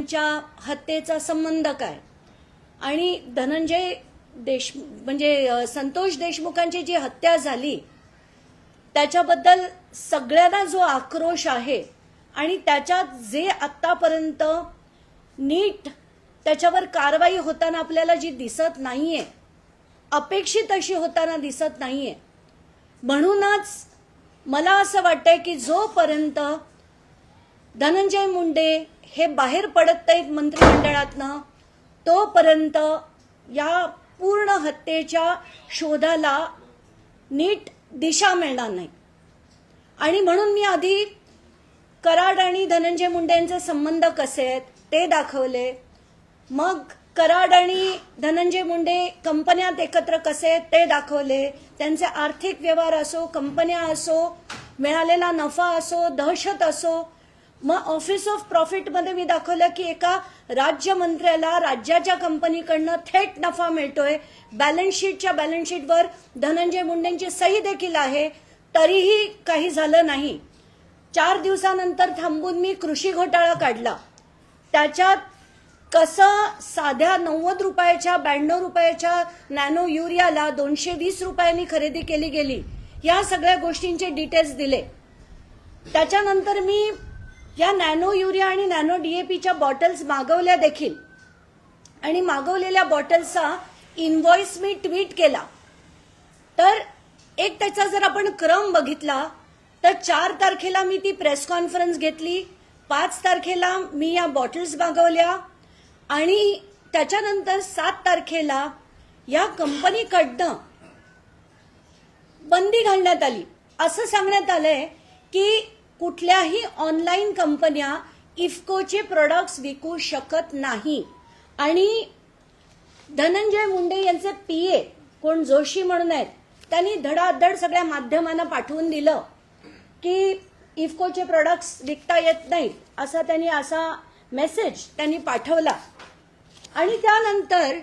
मुंडेंच्या हत्येचा संबंध काय आणि धनंजय म्हणजे संतोष देशमुखांची जी हत्या झाली त्याच्याबद्दल सगळ्यांना जो आक्रोश आहे आणि त्याच्यात जे आतापर्यंत नीट त्याच्यावर कारवाई होताना आपल्याला जी दिसत नाहीये, अपेक्षित अशी होताना दिसत नाहीये, म्हणूनच मला असं वाटतंय की जोपर्यंत धनंजय मुंडे हे बाहेर पडत नाहीत मंत्रिमंडळातनं तोपर्यंत या पूर्ण हत्येच्या शोधाला नीट दिशा मिळणार नाही. आणि म्हणून मी आधी कराड आणि धनंजय मुंडे यांचे संबंध कसे आहेत ते दाखवले, मग कराड आणि धनंजय मुंडे कंपन्यात एकत्र कसे आहेत ते दाखवले, त्यांचे आर्थिक व्यवहार असो, कंपन्या असो, मिळालेला नफा असो, दहशत असो. मग ऑफिस ऑफ प्रॉफिटमध्ये मी दाखवलं की एका राज्यमंत्र्याला राज्याच्या कंपनीकडनं थेट नफा मिळतोय, बॅलन्स शीटवर धनंजय मुंडेंची सही देखील आहे, तरीही काही झालं नाही. 4 दिवसानंतर थांबून मी कृषी घोटाळा काढला, त्याच्यात कसं साध्या 90 रुपयाच्या 92 रुपयाच्या नॅनो युरियाला 220 रुपयांनी खरेदी केली गेली, या सगळ्या गोष्टींचे डिटेल्स दिले. त्याच्यानंतर मी या नॅनो युरिया आणि नॅनो डीएपीच्या बॉटल्स मागवल्या देखील आणि मागवलेल्या बॉटल्सचा इनव्हॉइस मी ट्विट केला. तर एक त्याचा जर आपण क्रम बघितला तर 4 तारखेला मी ती प्रेस कॉन्फरन्स घेतली, 5 तारखेला मी या बॉटल्स मागवल्या आणि त्याच्यानंतर 7 तारखेला या कंपनीकडनं बंदी घालण्यात आली. असं सांगण्यात आलंय की कुठल्याही ऑनलाईन कंपन्या इफ्कोचे प्रोडक्ट्स विकू शकत नाही. आणि धनंजय मुंडे यांचे पीए कोण जोशी म्हणून आहेत, त्यांनी धडाधड सगळ्या माध्यमांना पाठवून दिलं की इफ्कोचे प्रोडक्ट्स विकता येत नाहीत, असा मेसेज त्यांनी पाठवला. आणि त्यानंतर